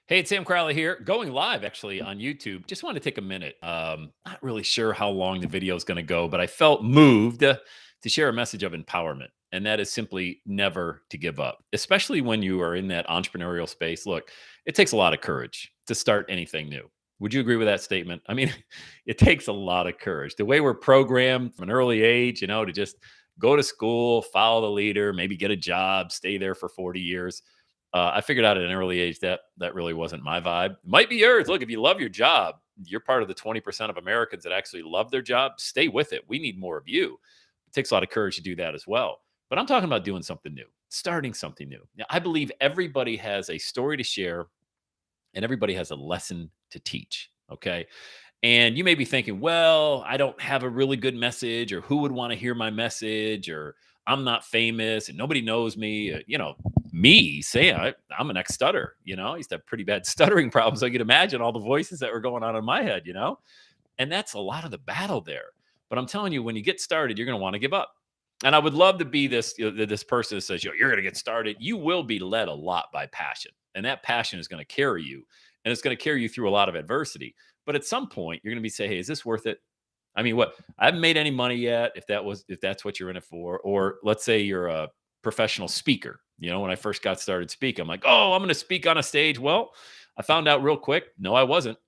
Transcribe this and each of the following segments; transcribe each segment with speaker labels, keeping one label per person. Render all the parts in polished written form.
Speaker 1: Hey, it's Sam Crowley here, going live actually on YouTube. Just want to take a minute. Not really sure how long the video is going to go, but I felt moved to share a message of empowerment. And that is simply never to give up, especially when you are in that entrepreneurial space. Look, it takes a lot of courage to start anything new. Would you agree with that statement? I mean, it takes a lot of courage. The way we're programmed from an early age, to just go to school, follow the leader, maybe get a job, stay there for 40 years. I figured out at an early age that that really wasn't my vibe. Might be yours. Look, if you love your job, you're part of the 20% of Americans that actually love their job. Stay with it. We need more of you. It takes a lot of courage to do that as well. But I'm talking about doing something new, starting something new. Now, I believe everybody has a story to share and everybody has a lesson to teach. Okay. And you may be thinking, well, I don't have a really good message, or who would want to hear my message, or I'm not famous and nobody knows me. Me saying I'm an ex stutter, I used to have pretty bad stuttering problems. So you can imagine all the voices that were going on in my head. And that's a lot of the battle there. But I'm telling you, when you get started, you're going to want to give up. And I would love to be this person that says, you're going to get started. You will be led a lot by passion. And that passion is going to carry you. And it's going to carry you through a lot of adversity. But at some point, you're going to be say, hey, is this worth it? I mean, what I haven't made any money yet. If that's what you're in it for, or let's say you're a professional speaker. When I first got started speaking, I'm like, oh, I'm going to speak on a stage. Well, I found out real quick, no, I wasn't.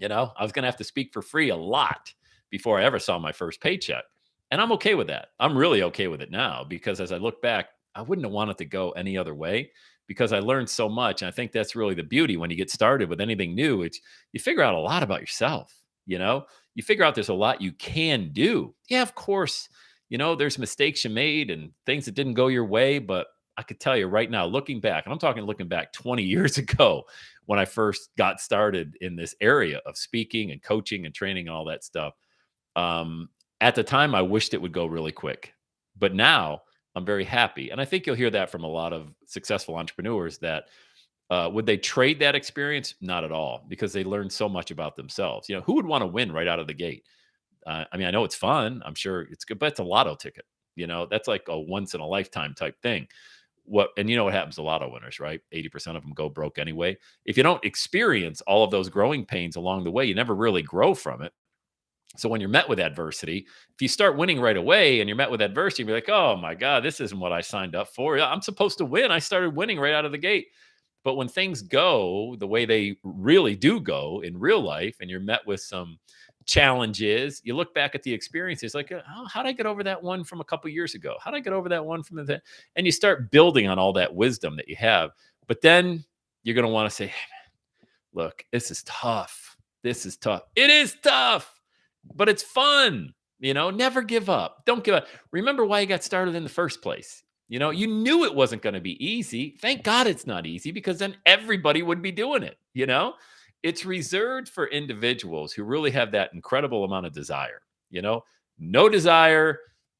Speaker 1: I was going to have to speak for free a lot before I ever saw my first paycheck. And I'm okay with that. I'm really okay with it now because as I look back, I wouldn't have wanted to go any other way because I learned so much. And I think that's really the beauty when you get started with anything new. It's you figure out a lot about yourself. You figure out there's a lot you can do. Yeah, of course, there's mistakes you made and things that didn't go your way. But I could tell you right now, looking back, and I'm talking looking back 20 years ago, when I first got started in this area of speaking and coaching and training and all that stuff. Um, at the time, I wished it would go really quick, but now I'm very happy. And I think you'll hear that from a lot of successful entrepreneurs that would they trade that experience? Not at all, because they learned so much about themselves. Who would want to win right out of the gate? I mean, I know it's fun. I'm sure it's good, but it's a lotto ticket. That's like a once in a lifetime type thing. And you know what happens to lotto winners, right? 80% of them go broke anyway. If you don't experience all of those growing pains along the way, you never really grow from it. So when you're met with adversity, if you start winning right away and you're met with adversity, you're like, oh my God, this isn't what I signed up for. Yeah, I'm supposed to win. I started winning right out of the gate. But when things go the way they really do go in real life, and you're met with some challenges, you look back at the experiences like, oh, how did I get over that one from a couple years ago? How did I get over that one from the, and you start building on all that wisdom that you have. But then you're going to want to say, look, this is tough. This is tough. It is tough, but it's fun. Never give up. Don't give up. Remember why you got started in the first place. You knew it wasn't going to be easy. Thank God it's not easy because then everybody would be doing it. It's reserved for individuals who really have that incredible amount of desire. No desire,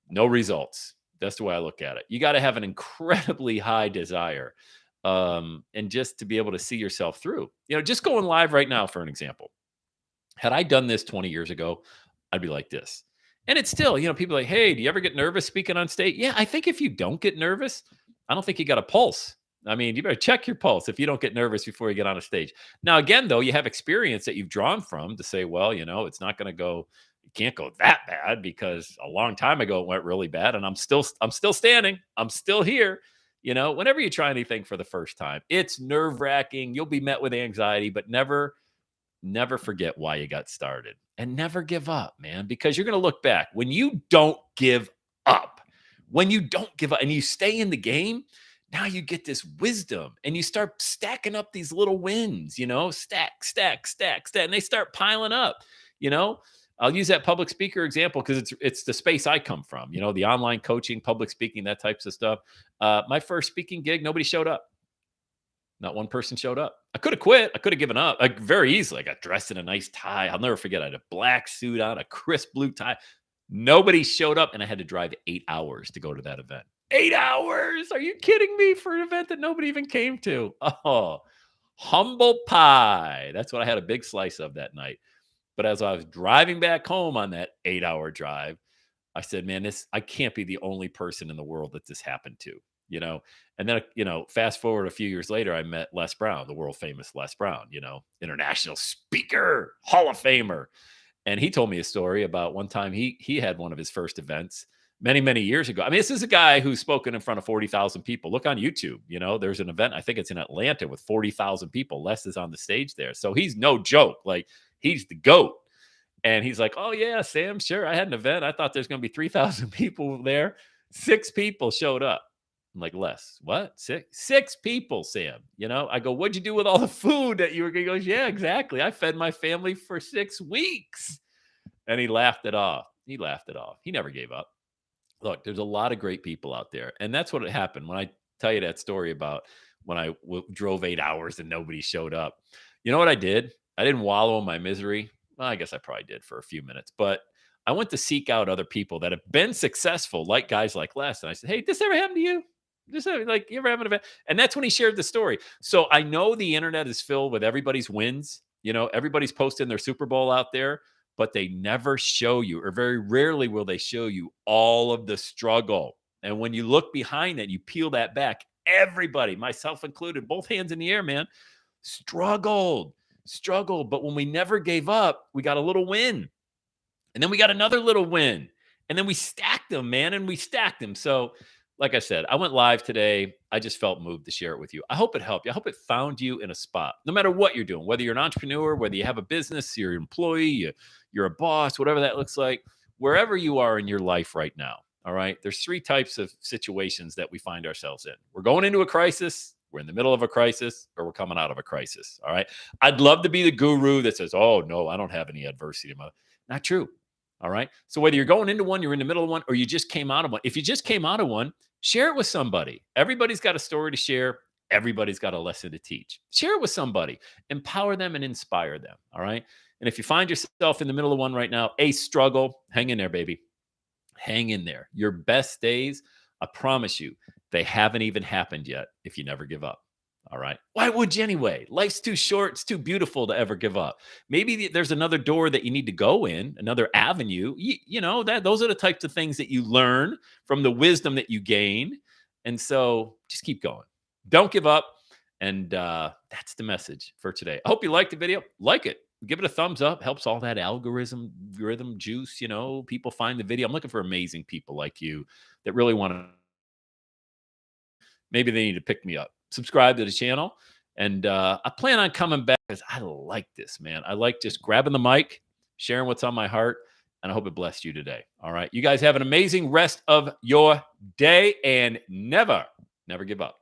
Speaker 1: no results. That's the way I look at it. You got to have an incredibly high desire, and just to be able to see yourself through. Just going live right now, for an example. Had I done this 20 years ago, I'd be like this. And it's still, people are like, hey, do you ever get nervous speaking on stage? Yeah, I think if you don't get nervous, I don't think you got a pulse. I mean, you better check your pulse if you don't get nervous before you get on a stage. Now, again, though, you have experience that you've drawn from to say, well, it's not going to go, it can't go that bad because a long time ago it went really bad, and I'm still standing. I'm still here. Whenever you try anything for the first time, it's nerve wracking. You'll be met with anxiety, but never forget why you got started and never give up, man, because you're going to look back when you don't give up. When you don't give up and you stay in the game, now you get this wisdom and you start stacking up these little wins, stack, stack, stack, stack, and they start piling up, you know. I'll use that public speaker example because it's the space I come from, the online coaching, public speaking, that types of stuff. My first speaking gig, nobody showed up. Not one person showed up. I could have quit. I could have given up very easily. I got dressed in a nice tie. I'll never forget. I had a black suit on, a crisp blue tie. Nobody showed up, and I had to drive 8 hours to go to that event. 8 hours? Are you kidding me for an event that nobody even came to? Oh, humble pie. That's what I had a big slice of that night. But as I was driving back home on that 8-hour drive, I said, man, I can't be the only person in the world that this happened to. And then, fast forward a few years later, I met Les Brown, the world famous Les Brown, international speaker, Hall of Famer. And he told me a story about one time he had one of his first events many, many years ago. I mean, this is a guy who's spoken in front of 40,000 people. Look on YouTube. There's an event, I think it's in Atlanta with 40,000 people. Les is on the stage there. So he's no joke. Like, he's the GOAT. And he's like, "Oh, yeah, Sam, sure. I had an event. I thought there's going to be 3,000 people there. 6 people showed up." I'm like, "Les, what? Six people, Sam." I go, "What'd you do with all the food that you were going?" He goes, "Yeah, exactly. I fed my family for 6 weeks." And he laughed it off. He laughed it off. He never gave up. Look, there's a lot of great people out there. And that's what happened when I tell you that story about when I drove 8 hours and nobody showed up. You know what I did? I didn't wallow in my misery. Well, I guess I probably did for a few minutes, but I went to seek out other people that have been successful, like guys like Les. And I said, "Hey, this ever happened to you? Like, you ever have an event?" And that's when he shared the story. So I know the internet is filled with everybody's wins. Everybody's posting their Super Bowl out there, but they never show you, or very rarely will they show you, all of the struggle. And when you look behind that, you peel that back, everybody, myself included, both hands in the air, man, struggled. But when we never gave up, we got a little win. And then we got another little win. And then we stacked them, man, and we stacked them. So, like I said, I went live today. I just felt moved to share it with you. I hope it helped you. I hope it found you in a spot, no matter what you're doing, whether you're an entrepreneur, whether you have a business, you're an employee, you're a boss, whatever that looks like, wherever you are in your life right now. All right. There's 3 types of situations that we find ourselves in. We're going into a crisis, we're in the middle of a crisis, or we're coming out of a crisis. All right. I'd love to be the guru that says, "Oh, no, I don't have any adversity." Not true. All right. So whether you're going into one, you're in the middle of one, or you just came out of one, if you just came out of one, share it with somebody. Everybody's got a story to share. Everybody's got a lesson to teach. Share it with somebody. Empower them and inspire them. All right. And if you find yourself in the middle of one right now, a struggle, hang in there, baby. Hang in there. Your best days, I promise you, they haven't even happened yet if you never give up. All right. Why would you anyway? Life's too short. It's too beautiful to ever give up. Maybe there's another door that you need to go in, another avenue. Those are the types of things that you learn from the wisdom that you gain. And so just keep going. Don't give up. And that's the message for today. I hope you liked the video. Like it. Give it a thumbs up. Helps all that algorithm juice. People find the video. I'm looking for amazing people like you that really want to. Maybe they need to pick me up. Subscribe to the channel. And I plan on coming back because I like this, man. I like just grabbing the mic, sharing what's on my heart, and I hope it blessed you today. All right. You guys have an amazing rest of your day, and never, never give up.